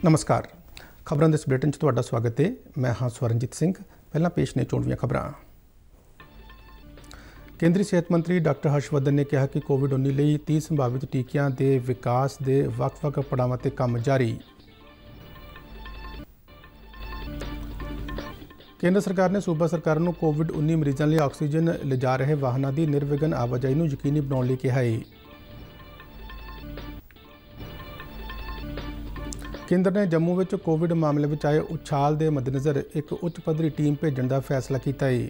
नमस्कार। खबरों के इस बुलेटिन च तुहाडा स्वागत है। मैं हाँ स्वरनजीत सिंह। पहला पेश ने चोणवीं खबरां। केंद्रीय सेहत मंत्री डॉक्टर हर्षवर्धन ने कहा कि कोविड-19 ਲਈ 30 संभावित टीकिਆਂ ਦੇ विकास के ਵੱਖ-ਵੱਖ ਪੜਾਵਾਂ ਤੇ ਕੰਮ जारी। केंद्र सरकार ने सूबा सरकारों को कोविड-19 मरीजों लिए ऑक्सीजन लिजा रहे वाहनों की निर्विघन आवाजाही को यकीनी बनाने लिए कहा है। केंद्र ने जम्मू में कोविड मामले में आए उछाल के मद्देनज़र एक उच्च पद्धरी टीम भेजने का फैसला किया है।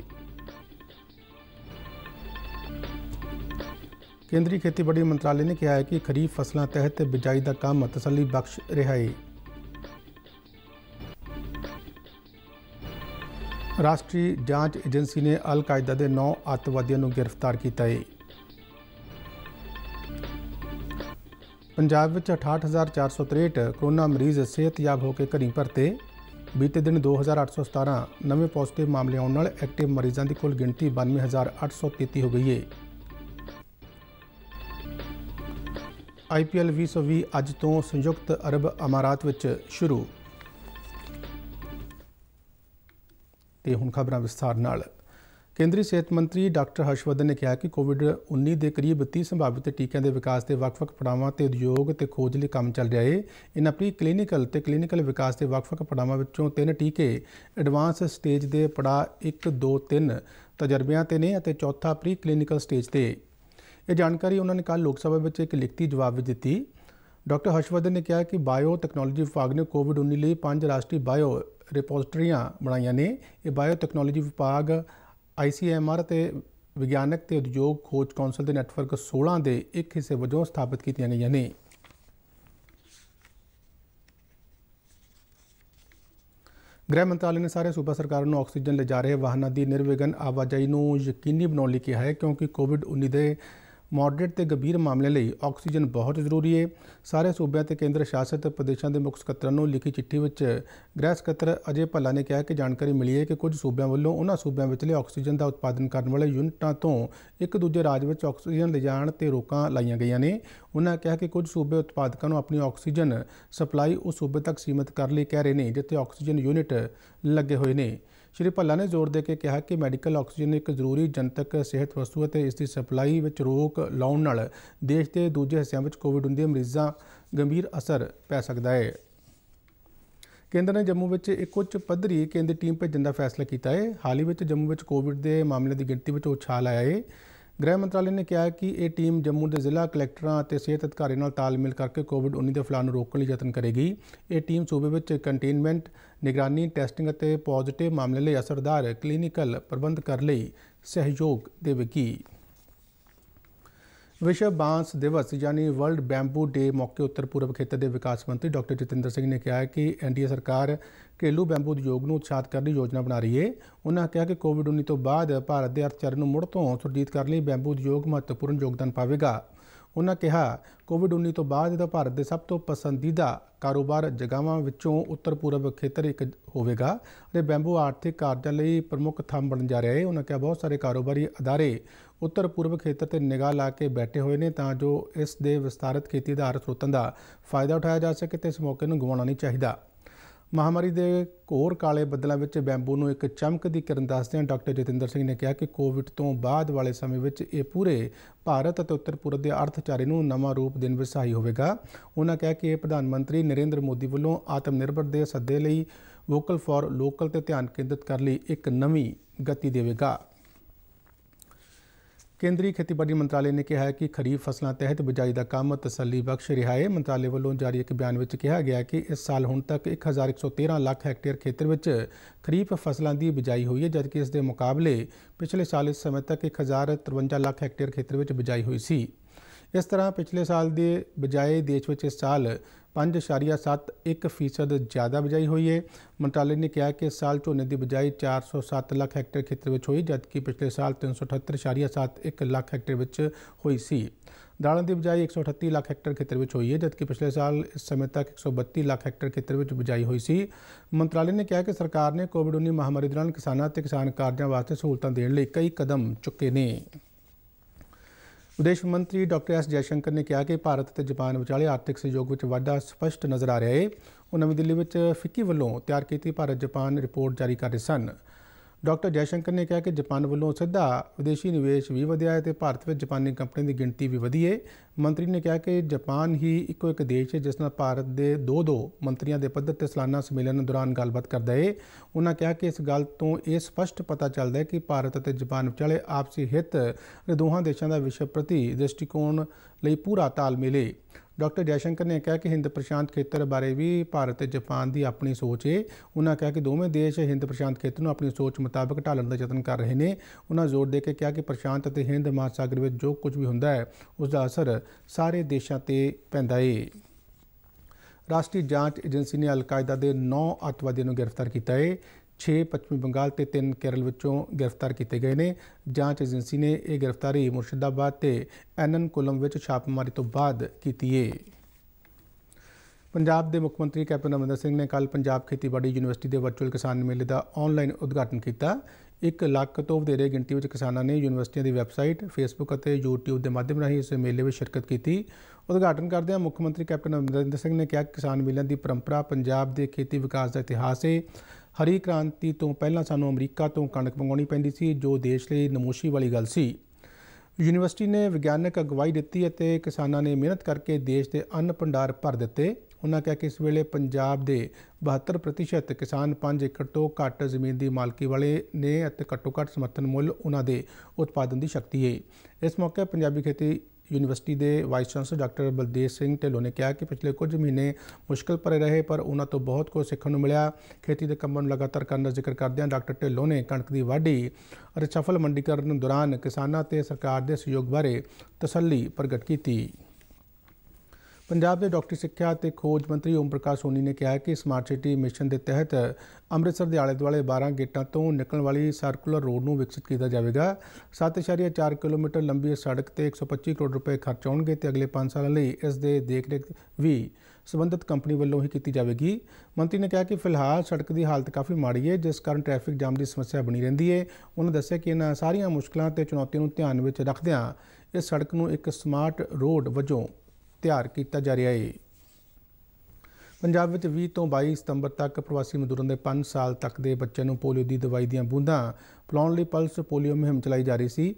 केंद्रीय खेतीबाड़ी मंत्रालय ने कहा है कि खरीफ फसलों तहत बिजाई का काम तसल्ली बख्श रहा है। राष्ट्रीय जांच एजेंसी ने अल कायदा के 9 आतंकवादियों को गिरफ्तार किया है। पंजाब में 68,463 कोरोना मरीज सेहतयाब होकर घरी परते। बीते दिन 2,817 नवे पॉजिटिव मामले आने नाल एक्टिव मरीजों की कुल गिनती 92,833 हो गई है। IPL 2020 अज तो संयुक्त अरब अमारात विच शुरू। ते हुण खबरां विस्तार नाल। केंद्रीय सेहत मंत्री डॉक्टर हर्षवर्धन ने कहा कि कोविड-19 के करीब 30 संभावित टीकों के विकास के ਵੱਖ-ਵੱਖ पड़ावां ते उद्योग ते खोज लिए काम चल रहा है। इन्हां प्री क्लीनिकल ते क्लीनिकल विकास के ਵੱਖ-ਵੱਖ पड़ावां विचों 3 टीके एडवांस स्टेज के पड़ाव 1, 2, 3 तजर्बियां ते ने अते चौथा प्री क्लीनिकल स्टेज ते। यह जानकारी उन्होंने कल लोक सभा में एक लिखती जवाब में दी। डॉक्टर हर्षवर्धन ने कहा कि बायो तकनोलॉजी विभाग ने कोविड-19 लिए 5 राष्ट्रीय बायो रिपोजिटरियां बनाई ने। यह बायो तकनोलॉजी विभाग ICMR ते विज्ञानक ते उद्योग खोज कौंसल के नैटवर्क 16 के एक हिस्से वजों स्थापित की गई ने। गृह मंत्रालय ने सारे सूबा सरकारों को ऑक्सीजन ले जा रहे वाहनों की निर्विघन आवाजाही को यकीनी बनाने लिए कहा है, क्योंकि कोविड-19 के मॉडरेट ते गंभीर मामले लिए ऑक्सीजन बहुत जरूरी है। सारे सूबे ते केंद्र शासित प्रदेशों के मुख्य सकत्तरां नूं लिखी चिट्ठी में गृह सकत्तर अजय भल्ला ने कहा कि जानकारी मिली है कि कुछ सूबों वालों उन्होंने सूबों विचले ऑक्सीजन का उत्पादन करने वाले यूनिटां तो एक दूजे राज में ऑक्सीजन ले जाण ते रोकां लाईयां गईयां ने। उन्होंने कहा कि कुछ सूबे उत्पादकों को अपनी ऑक्सीजन सप्लाई उस सूबे तक सीमित करने लिए कह रहे हैं जिथे ऑक्सीजन यूनिट लगे हुए हैं। श्री भल्ला ने जोर देके कहा कि मैडिकल ऑक्सीजन एक जरूरी जनतक सेहत वस्तु है। इसकी सप्लाई में रोक लाने नाल देश के दूजे हिस्सों में कोविड-19 मरीजों गंभीर असर पै सकता है। केंद्र ने जम्मू में एक उच्च पद्धरी केंद्रीय टीम भेजने का फैसला किया है। हाल ही में जम्मू में कोविड के मामलों की गिनती में उछाल आया है। गृह मंत्रालय ने कहा कि यह टीम जम्मू के जिला कलैक्टरों और सेहत अधिकारियों तालमेल करके कोविड-19 के फैलाव रोकने यत्न करेगी। ये टीम सूबे में कंटेनमेंट, निगरानी, टेस्टिंग और पॉजिटिव मामले लिए असरदार क्लीनिकल प्रबंध करने सहयोग देगी। विश्व बांस दिवस यानी वर्ल्ड बैम्बू डे मौके उत्तर पूर्व खेतर के विकास मंत्री डॉक्टर जितेंद्र सिंह ने कहा कि NDA सरकार घरेलू बैम्बू उद्योग को उत्साहित करने की योजना बना रही है। उन्होंने कहा कि कोविड-19 तो बाद भारत के अर्थचारे को मुड़ तो सुरजीत करने बैम्बू उद्योग महत्वपूर्ण योगदान पावेगा। उन्होंने कहा कोविड-19 तो बाद भारत के सब तो पसंदीदा कारोबार जगहों विचों उत्तर पूर्व खेतर एक होगा और बैम्बू आर्थिक कार्यों लिए प्रमुख थंम बन जा रहा है। उन्होंने कहा बहुत सारे कारोबारी अदारे उत्तर पूर्व खेतर से निगाह ला के बैठे हुए हैं तां जो इस दे विस्तारित खेती आधारित स्रोतों का फायदा उठाया जा सके तो इस मौके को गवाउणा नहीं चाहिए। महामारी के घोर काले बदलों में बैम्बू को एक चमक की किरण दसदियां डॉक्टर जितेंद्र सिंह ने कहा कि कोविड तो बाद वाले समय में ये पूरे भारत और उत्तर पूर्व के अर्थचारे को नवा रूप देने में सहाई होगा। उन्होंने कहा कि प्रधानमंत्री नरेंद्र मोदी वालों आत्मनिर्भर के सद्दे लिए वोकल फॉर लोकल पर ध्यान केंद्रित करने लिए एक नवी गति देगा। केंद्रीय खेतीबाड़ी मंत्रालय ने कहा है कि खरीफ फसलों तहत बिजाई का काम तसल्ली बख्श रहा है। मंत्रालय वालों जारी एक बयान में कहा गया कि इस साल हुण तक 1,113 लाख हैक्टेयर खेतर में खरीफ फसलों की बिजाई हुई है, जबकि इसके मुकाबले पिछले साल इस समय तक 1,053 लाख हैक्टेयर खेतर में बिजाई हुई सी। इस तरह पिछले साल के बजाय देश में इस साल 5.71% ज़्यादा बिजाई हुई है। मंत्रालय ने कहा कि इस साल झोने की बिजाई 407 लाख हैक्टेयर खेतर में हुई, जबकि पिछले साल 378.71 लाख हैक्टेयर में हुई सी। दालों की बिजाई 138 लाख हैक्टेयर खेतर में हुई है, जबकि पिछले साल इस समय तक 132 लाख हैक्टेयर खेतर में बिजाई हुई सी। मंत्रालय ने कहा कि सरकार ने कोविड-19 महामारी दौरान किसानों और किसान कार्यों वास्ते सहूलतां देने लिए कई कदम चुके ने। विदेश मंत्री डॉक्टर एस जयशंकर ने कहा कि भारत और जापान विचाले आर्थिक सहयोग में वाधा स्पष्ट नज़र आ रहा है। ਉਹ ਨਵੀਂ ਦਿੱਲੀ ਵਿੱਚ ਫਿੱਕੀ ਵੱਲੋਂ ਤਿਆਰ ਕੀਤੀ ਭਾਰਤ ਜਾਪਾਨ ਰਿਪੋਰਟ ਜਾਰੀ ਕਰ ਰਹੇ ਸਨ। ਡਾਕਟਰ ਜੈਸ਼ੰਕਰ ਨੇ ਕਿਹਾ ਕਿ ਜਾਪਾਨ ਵੱਲੋਂ ਸਿੱਧਾ ਵਿਦੇਸ਼ੀ ਨਿਵੇਸ਼ ਵੀ ਵਧਿਆ ਹੈ ਅਤੇ ਭਾਰਤ ਵਿੱਚ ਜਾਪਾਨੀ ਕੰਪਨੀਆਂ ਦੀ ਗਿਣਤੀ ਵੀ ਵਧੀ ਹੈ। ਮੰਤਰੀ ਨੇ ਕਿਹਾ ਕਿ ਜਾਪਾਨ ਹੀ ਇੱਕੋ ਇੱਕ ਦੇਸ਼ ਹੈ ਜਿਸ ਨਾਲ ਭਾਰਤ ਦੇ ਦੋ ਮੰਤਰੀਆਂ ਦੇ ਪੱਧਰ ਤੇ ਸਾਲਾਨਾ ਸੰਮੇਲਨ ਦੌਰਾਨ ਗੱਲਬਾਤ ਕਰਦਾ ਹੈ। ਉਹਨਾਂ ਕਿਹਾ ਕਿ ਇਸ ਗੱਲ ਤੋਂ ਇਹ ਸਪਸ਼ਟ ਪਤਾ ਚੱਲਦਾ ਹੈ ਕਿ ਭਾਰਤ ਅਤੇ ਜਾਪਾਨ ਵਿਚਾਲੇ ਆਪਸੀ ਹਿੱਤ ਦੋਹਾਂ ਦੇਸ਼ਾਂ ਦਾ ਵਿਸ਼ਵ ਪ੍ਰਤੀ ਦ੍ਰਿਸ਼ਟੀਕੋਣ ਲਈ ਪੂਰਾ ਤਾਲਮੇਲ ਹੈ। ਡਾਕਟਰ ਜੈਸ਼ੰਕਰ ਨੇ ਕਿਹਾ ਕਿ ਹਿੰਦ ਪ੍ਰਸ਼ਾਂਤ ਖੇਤਰ ਬਾਰੇ ਵੀ ਭਾਰਤ ਤੇ ਜਾਪਾਨ ਦੀ ਆਪਣੀ ਸੋਚ ਹੈ। ਉਹਨਾਂ ਕਿਹਾ ਕਿ ਦੋਵੇਂ ਦੇਸ਼ ਹਿੰਦ ਪ੍ਰਸ਼ਾਂਤ ਖੇਤਰ ਨੂੰ ਆਪਣੀ ਸੋਚ ਮੁਤਾਬਕ ਢਾਲਣ ਦਾ ਯਤਨ ਕਰ ਰਹੇ ਨੇ। ਉਹਨਾਂ ਜ਼ੋਰ ਦੇ ਕੇ ਕਿਹਾ ਕਿ ਪ੍ਰਸ਼ਾਂਤ ਅਤੇ ਹਿੰਦ ਮਹਾਸਾਗਰ ਵਿੱਚ ਜੋ ਕੁਝ ਵੀ ਹੁੰਦਾ ਹੈ ਉਸ ਦਾ ਅਸਰ ਸਾਰੇ ਦੇਸ਼ਾਂ ਤੇ ਪੈਂਦਾ ਹੈ। ਰਾਸ਼ਟਰੀ ਜਾਂਚ ਏਜੰਸੀ ਨੇ ਅਲ-ਕਾਇਦਾ ਦੇ 9 ਅੱਤਵਾਦੀਆਂ ਨੂੰ ਗ੍ਰਿਫਤਾਰ ਕੀਤਾ ਹੈ। 6 ਪੱਛਮੀ ਬੰਗਾਲ ਤੇ 3 ਕੇਰਲ ਵਿੱਚੋਂ ਗ੍ਰਿਫਤਾਰ ਕੀਤੇ ਗਏ ਨੇ। ਜਾਂਚ ਏਜੰਸੀ ਨੇ ਇਹ ਗ੍ਰਿਫਤਾਰੀ ਮੁਰਸ਼ਿਦਾਬਾਦ ਤੇ ਐਰਨਾਕੁਲਮ ਵਿੱਚ ਛਾਪੇਮਾਰੀ ਤੋਂ ਬਾਅਦ ਕੀਤੀ ਹੈ। ਪੰਜਾਬ ਦੇ ਮੁੱਖ ਮੰਤਰੀ ਕੈਪਟਨ ਅਮਰਿੰਦਰ ਸਿੰਘ ਨੇ ਕੱਲ੍ਹ ਪੰਜਾਬ ਖੇਤੀਬਾੜੀ ਯੂਨੀਵਰਸਿਟੀ ਦੇ ਵਰਚੁਅਲ ਕਿਸਾਨ ਮੇਲੇ ਦਾ ਆਨਲਾਈਨ ਉਦਘਾਟਨ ਕੀਤਾ। 1 ਲੱਖ ਤੋਂ ਵਧੇਰੇ ਗਿਣਤੀ ਵਿੱਚ ਕਿਸਾਨਾਂ ਨੇ ਯੂਨੀਵਰਸਿਟੀਆਂ ਦੀ ਵੈਬਸਾਈਟ, ਫੇਸਬੁੱਕ ਅਤੇ YouTube ਦੇ ਮਾਧਿਅਮ ਰਾਹੀਂ ਇਸ ਮੇਲੇ ਵਿੱਚ ਸ਼ਿਰਕਤ ਕੀਤੀ। ਉਦਘਾਟਨ ਕਰਦਿਆਂ ਮੁੱਖ ਮੰਤਰੀ ਕੈਪਟਨ ਅਮਰਿੰਦਰ ਸਿੰਘ ਨੇ ਕਿਹਾ ਕਿ ਕਿਸਾਨ ਮੇਲਿਆਂ ਦੀ ਪਰੰਪਰਾ ਪੰਜਾਬ ਦੇ ਖੇਤੀ ਵਿਕਾਸ ਦਾ ਇਤਿਹਾਸ ਹੈ। ਹਰੀ ਕ੍ਰਾਂਤੀ ਤੋਂ ਪਹਿਲਾਂ ਸਾਨੂੰ ਅਮਰੀਕਾ ਤੋਂ ਕਣਕ ਮੰਗਵਾਉਣੀ ਪੈਂਦੀ ਸੀ, ਜੋ ਦੇਸ਼ ਲਈ ਨਮੋਸ਼ੀ ਵਾਲੀ ਗੱਲ ਸੀ। ਯੂਨੀਵਰਸਿਟੀ ਨੇ ਵਿਗਿਆਨਕ ਅਗਵਾਈ ਦਿੱਤੀ ਅਤੇ ਕਿਸਾਨਾਂ ਨੇ ਮਿਹਨਤ ਕਰਕੇ ਦੇਸ਼ ਦੇ ਅੰਨ ਭੰਡਾਰ ਭਰ ਦਿੱਤੇ। ਉਹਨਾਂ ਕਿਹਾ ਕਿ ਇਸ ਵੇਲੇ ਪੰਜਾਬ ਦੇ 72% ਕਿਸਾਨ 5 ਏਕੜ ਤੋਂ ਘੱਟ ਜ਼ਮੀਨ ਦੀ ਮਾਲਕੀ ਵਾਲੇ ਨੇ ਅਤੇ ਘੱਟੋ ਘੱਟ ਸਮਰਥਨ ਮੁੱਲ ਉਹਨਾਂ ਦੇ ਉਤਪਾਦਨ ਦੀ ਸ਼ਕਤੀ ਹੈ। ਇਸ ਮੌਕੇ ਪੰਜਾਬੀ ਖੇਤੀ ਯੂਨੀਵਰਸਿਟੀ ਦੇ vice chancellor doctor Baldev Singh Dhillon ਨੇ ਕਿਹਾ ਕਿ ਪਿਛਲੇ ਕੁਝ ਮਹੀਨੇ ਮੁਸ਼ਕਲ ਭਰੇ ਰਹੇ ਪਰ ਉਹਨਾਂ ਤੋਂ ਬਹੁਤ ਕੁਝ ਸਿੱਖਣ ਨੂੰ ਮਿਲਿਆ। ਖੇਤੀ ਦੇ ਕੰਮਾਂ ਨੂੰ ਲਗਾਤਾਰ ਕਰਨ ਦਾ ਜ਼ਿਕਰ ਕਰਦਿਆਂ ਡਾਕਟਰ ਢਿੱਲੋਂ ਨੇ ਕਣਕ ਦੀ ਵਾਢੀ ਅਤੇ ਸਫਲ ਮੰਡੀਕਰਨ ਦੌਰਾਨ ਕਿਸਾਨਾਂ ਤੇ ਸਰਕਾਰ ਦੇ ਸਹਿਯੋਗ ਬਾਰੇ ਤਸੱਲੀ ਪ੍ਰਗਟ ਕੀਤੀ। ਪੰਜਾਬ ਦੇ ਡਾਕਟਰੀ ਸਿੱਖਿਆ ਅਤੇ ਖੋਜ ਮੰਤਰੀ ਓਮ ਪ੍ਰਕਾਸ਼ ਸੋਨੀ ਨੇ ਕਿਹਾ ਕਿ ਸਮਾਰਟ ਸਿਟੀ ਮਿਸ਼ਨ ਦੇ ਤਹਿਤ ਅੰਮ੍ਰਿਤਸਰ ਦੇ ਆਲੇ ਦੁਆਲੇ 12 ਗੇਟਾਂ ਤੋਂ ਨਿਕਲਣ ਵਾਲੀ ਸਰਕੂਲਰ ਰੋਡ ਨੂੰ ਵਿਕਸਿਤ ਕੀਤਾ ਜਾਵੇਗਾ। 7.4 ਕਿਲੋਮੀਟਰ ਲੰਬੀ ਇਸ ਸੜਕ ਤੇ 125 ਕਰੋੜ ਰੁਪਏ ਖਰਚ ਆਉਣਗੇ ਤੇ ਅਗਲੇ 5 ਸਾਲਾਂ ਲਈ ਇਸ ਦੇ ਦੇਖਰੇਖ ਵੀ ਸੰਬੰਧਿਤ ਕੰਪਨੀ ਵੱਲੋਂ ਹੀ ਕੀਤੀ ਜਾਵੇਗੀ। ਮੰਤਰੀ ਨੇ ਕਿਹਾ ਕਿ ਫਿਲਹਾਲ ਸੜਕ ਦੀ ਹਾਲਤ ਕਾਫੀ ਮਾੜੀ ਹੈ, ਜਿਸ ਕਾਰਨ ਟ੍ਰੈਫਿਕ ਜਾਮ ਦੀ ਸਮੱਸਿਆ ਬਣੀ ਰਹਿੰਦੀ ਹੈ। ਉਹਨਾਂ ਦੱਸਿਆ ਕਿ ਇਹਨਾਂ ਸਾਰੀਆਂ ਮੁਸ਼ਕਲਾਂ ਤੇ ਚੁਣੌਤੀਆਂ ਨੂੰ ਧਿਆਨ ਵਿੱਚ ਰੱਖਦਿਆਂ ਇਸ ਸੜਕ ਨੂੰ ਇੱਕ ਸਮਾਰਟ ਰੋਡ ਵਜੋਂ ਤਿਆਰ ਕੀਤਾ ਜਾ ਰਿਹਾ ਹੈ। ਪੰਜਾਬ ਵਿੱਚ 20 ਤੋਂ 22 ਸਤੰਬਰ ਤੱਕ ਪ੍ਰਵਾਸੀ ਮਜ਼ਦੂਰਾਂ ਦੇ 5 ਸਾਲ ਤੱਕ ਦੇ ਬੱਚਿਆਂ ਨੂੰ ਪੋਲੀਓ ਦੀ ਦਵਾਈ ਦੀਆਂ ਬੂੰਦਾਂ ਪਿਲਾਉਣ ਲਈ ਪਲਸ ਪੋਲੀਓ ਮੁਹਿੰਮ ਚਲਾਈ ਜਾ ਰਹੀ ਸੀ।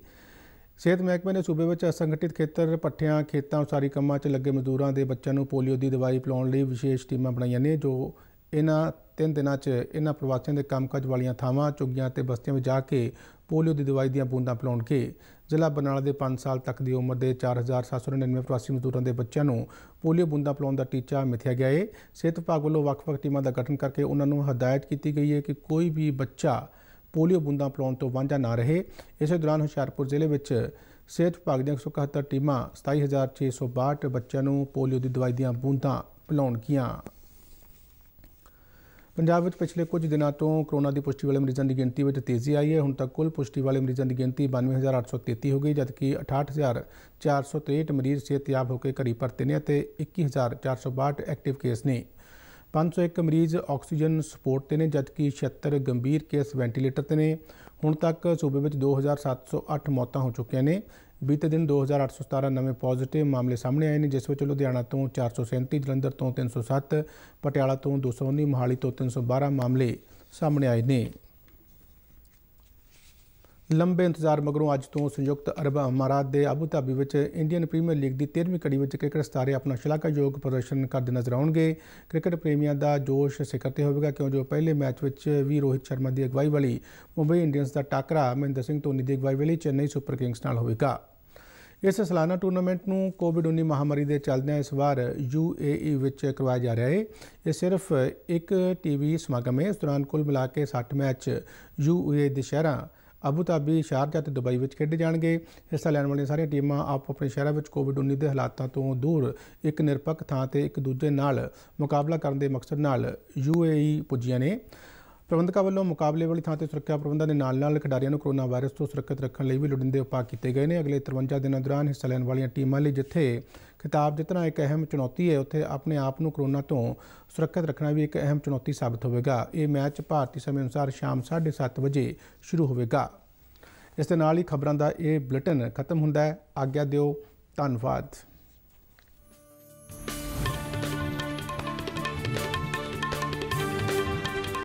ਸਿਹਤ ਮਹਿਕਮੇ ਨੇ ਸੂਬੇ ਵਿੱਚ ਅਸੰਗਠਿਤ ਖੇਤਰ, ਭੱਠਿਆਂ, ਖੇਤਾਂ, ਉਸਾਰੀ ਕੰਮਾਂ 'ਚ ਲੱਗੇ ਮਜ਼ਦੂਰਾਂ ਦੇ ਬੱਚਿਆਂ ਨੂੰ ਪੋਲੀਓ ਦੀ ਦਵਾਈ ਪਿਲਾਉਣ ਲਈ ਵਿਸ਼ੇਸ਼ ਟੀਮਾਂ ਬਣਾਈਆਂ ਨੇ, ਜੋ ਇਹਨਾਂ 3 ਦਿਨਾਂ 'ਚ ਇਹਨਾਂ ਪ੍ਰਵਾਸੀਆਂ ਦੇ ਕੰਮਕਾਜ ਵਾਲੀਆਂ ਥਾਵਾਂ, ਝੁੱਗੀਆਂ ਅਤੇ ਬਸਤੀਆਂ ਵਿੱਚ ਜਾ ਕੇ ਪੋਲੀਓ ਦੀ ਦਵਾਈ ਦੀਆਂ ਬੂੰਦਾਂ ਪਿਲਾਉਣਗੇ। ਜ਼ਿਲ੍ਹਾ ਬਰਨਾਲਾ ਦੇ 5 ਸਾਲ ਤੱਕ ਦੀ ਉਮਰ ਦੇ 4799 ਪ੍ਰਵਾਸੀ ਮਜ਼ਦੂਰਾਂ ਦੇ ਬੱਚਿਆਂ ਨੂੰ ਪੋਲੀਓ ਬੂੰਦਾਂ ਪਿਲਾਉਣ ਦਾ ਟੀਚਾ ਮਿਥਿਆ ਗਿਆ ਹੈ। ਸਿਹਤ ਵਿਭਾਗ ਵੱਲੋਂ ਵੱਖ-ਵੱਖ ਟੀਮਾਂ ਦਾ ਗਠਨ ਕਰਕੇ ਉਹਨਾਂ ਨੂੰ ਹਦਾਇਤ ਕੀਤੀ ਗਈ ਹੈ ਕਿ ਕੋਈ ਵੀ ਬੱਚਾ ਪੋਲੀਓ ਬੂੰਦਾਂ ਪਿਲਾਉਣ ਤੋਂ ਵਾਂਝਾ ਨਾ ਰਹੇ। ਇਸੇ ਦੌਰਾਨ ਹੁਸ਼ਿਆਰਪੁਰ ਜ਼ਿਲ੍ਹੇ ਵਿੱਚ ਸਿਹਤ ਵਿਭਾਗ ਦੀਆਂ 171 ਟੀਮਾਂ 27662 ਬੱਚਿਆਂ ਨੂੰ ਪੋਲੀਓ ਦੀ ਦਵਾਈ ਦੀਆਂ ਬੂੰਦਾਂ ਪਿਲਾਉਣਗੀਆਂ। ਪੰਜਾਬ ਵਿੱਚ ਪਿਛਲੇ ਕੁਝ ਦਿਨਾਂ ਤੋਂ ਕਰੋਨਾ ਦੀ ਪੁਸ਼ਟੀ ਵਾਲੇ ਮਰੀਜ਼ਾਂ ਦੀ ਗਿਣਤੀ ਵਿੱਚ ਤੇਜ਼ੀ ਆਈ ਹੈ। ਹੁਣ ਤੱਕ ਕੁੱਲ ਪੁਸ਼ਟੀ ਵਾਲੇ ਮਰੀਜ਼ਾਂ ਦੀ ਗਿਣਤੀ 92,833 ਹੋ ਗਈ, ਜਦਕਿ 68,463 ਮਰੀਜ਼ ਸਿਹਤਯਾਬ ਹੋ ਕੇ ਘਰੀ ਪਰਤੇ ਨੇ ਅਤੇ 21,462 ਐਕਟਿਵ ਕੇਸ ਨੇ। 501 ਮਰੀਜ਼ ਆਕਸੀਜਨ ਸਪੋਰਟ ਤੇ ਨੇ, ਜਦਕਿ 76 ਗੰਭੀਰ ਕੇਸ ਵੈਂਟੀਲੇਟਰ ਤੇ ਨੇ। ਹੁਣ ਤੱਕ ਸੂਬੇ ਵਿੱਚ 2,708 ਮੌਤਾਂ ਹੋ ਚੁੱਕੀਆਂ ਨੇ। ਬੀਤੇ ਦਿਨ 2,817 ਨਵੇਂ ਪੋਜ਼ੀਟਿਵ ਮਾਮਲੇ ਸਾਹਮਣੇ ਆਏ ਨੇ, ਜਿਸ ਵਿੱਚ ਲੁਧਿਆਣਾ ਤੋਂ 437, ਜਲੰਧਰ ਤੋਂ 307, ਪਟਿਆਲਾ ਤੋਂ 219, ਮੋਹਾਲੀ ਤੋਂ 312 ਮਾਮਲੇ ਸਾਹਮਣੇ ਆਏ ਨੇ। ਲੰਬੇ ਇੰਤਜ਼ਾਰ ਮਗਰੋਂ ਅੱਜ ਤੋਂ ਸੰਯੁਕਤ ਅਰਬ ਅਮਾਰਾਤ ਦੇ ਆਬੂ ਧਾਬੀ ਵਿੱਚ ਇੰਡੀਅਨ ਪ੍ਰੀਮੀਅਰ ਲੀਗ ਦੀ 13ਵੀਂ ਕੜੀ ਵਿੱਚ ਕ੍ਰਿਕਟ ਸਿਤਾਰੇ ਆਪਣਾ ਸ਼ਲਾਘਾਯੋਗ ਪ੍ਰਦਰਸ਼ਨ ਕਰਦੇ ਨਜ਼ਰ ਆਉਣਗੇ। ਕ੍ਰਿਕਟ ਪ੍ਰੇਮੀਆਂ ਦਾ ਜੋਸ਼ ਸਿਖਰ 'ਤੇ ਹੋਵੇਗਾ, ਕਿਉਂ ਜੋ ਪਹਿਲੇ ਮੈਚ ਵਿੱਚ ਵੀ ਰੋਹਿਤ ਸ਼ਰਮਾ ਦੀ ਅਗਵਾਈ ਵਾਲੀ ਮੁੰਬਈ ਇੰਡੀਅਨਸ ਦਾ ਟਾਕਰਾ ਮਹਿੰਦਰ ਸਿੰਘ ਧੋਨੀ ਦੀ ਅਗਵਾਈ ਵਾਲੀ ਚੇਨਈ ਸੁਪਰ ਕਿੰਗਸ ਨਾਲ ਹੋਵੇਗਾ। ਇਸ ਸਾਲਾਨਾ ਟੂਰਨਾਮੈਂਟ ਨੂੰ ਕੋਵਿਡ-19 ਮਹਾਮਾਰੀ ਦੇ ਚੱਲਦਿਆਂ ਇਸ ਵਾਰ UAE ਵਿੱਚ ਕਰਵਾਇਆ ਜਾ ਰਿਹਾ ਹੈ। ਇਹ ਸਿਰਫ ਇੱਕ TV ਸਮਾਗਮ ਹੈ। ਇਸ ਦੌਰਾਨ ਕੁੱਲ ਮਿਲਾ ਕੇ 60 ਮੈਚ UAE ਦੇ ਸ਼ਹਿਰਾਂ ਆਬੂ ਧਾਬੀ, ਸ਼ਾਰਜਾ ਅਤੇ ਦੁਬਈ ਵਿੱਚ ਖੇਡੇ ਜਾਣਗੇ। ਹਿੱਸਾ ਲੈਣ ਵਾਲੀਆਂ ਸਾਰੀਆਂ ਟੀਮਾਂ ਆਪੋ ਆਪਣੇ ਸ਼ਹਿਰਾਂ ਵਿੱਚ ਕੋਵਿਡ-19 ਦੇ ਹਾਲਾਤਾਂ ਤੋਂ ਦੂਰ ਇੱਕ ਨਿਰਪੱਖ ਥਾਂ 'ਤੇ ਇੱਕ ਦੂਜੇ ਨਾਲ ਮੁਕਾਬਲਾ ਕਰਨ ਦੇ ਮਕਸਦ ਨਾਲ UAE ਪੁੱਜੀਆਂ ਨੇ। ਪ੍ਰਬੰਧਕਾਂ ਵੱਲੋਂ ਮੁਕਾਬਲੇ ਵਾਲੀ ਥਾਂ 'ਤੇ ਸੁਰੱਖਿਆ ਪ੍ਰਬੰਧਾਂ ਦੇ ਨਾਲ ਖਿਡਾਰੀਆਂ ਨੂੰ ਕੋਰੋਨਾ ਵਾਇਰਸ ਤੋਂ ਸੁਰੱਖਿਅਤ ਰੱਖਣ ਲਈ ਵੀ ਲੋੜੀਂਦੇ ਉਪਾਅ ਕੀਤੇ ਗਏ ਨੇ। ਅਗਲੇ 53 ਦਿਨਾਂ ਦੌਰਾਨ ਹਿੱਸਾ ਲੈਣ ਵਾਲੀਆਂ ਟੀਮਾਂ ਲਈ ਜਿੱਥੇ ਖਿਤਾਬ ਜਿੱਤਣਾ ਇੱਕ ਅਹਿਮ ਚੁਣੌਤੀ ਹੈ, ਉੱਥੇ ਆਪਣੇ ਆਪ ਨੂੰ ਕੋਰੋਨਾ ਤੋਂ ਸੁਰੱਖਿਅਤ ਰੱਖਣਾ ਵੀ ਇੱਕ ਅਹਿਮ ਚੁਣੌਤੀ ਸਾਬਤ ਹੋਵੇਗਾ। ਇਹ ਮੈਚ ਭਾਰਤੀ ਸਮੇਂ ਅਨੁਸਾਰ ਸ਼ਾਮ 7:30 ਵਜੇ ਸ਼ੁਰੂ ਹੋਵੇਗਾ। ਇਸ ਦੇ ਨਾਲ ਹੀ ਖਬਰਾਂ ਦਾ ਇਹ ਬੁਲੇਟਿਨ ਖਤਮ ਹੁੰਦਾ ਹੈ। ਆਗਿਆ ਦਿਓ। ਧੰਨਵਾਦ।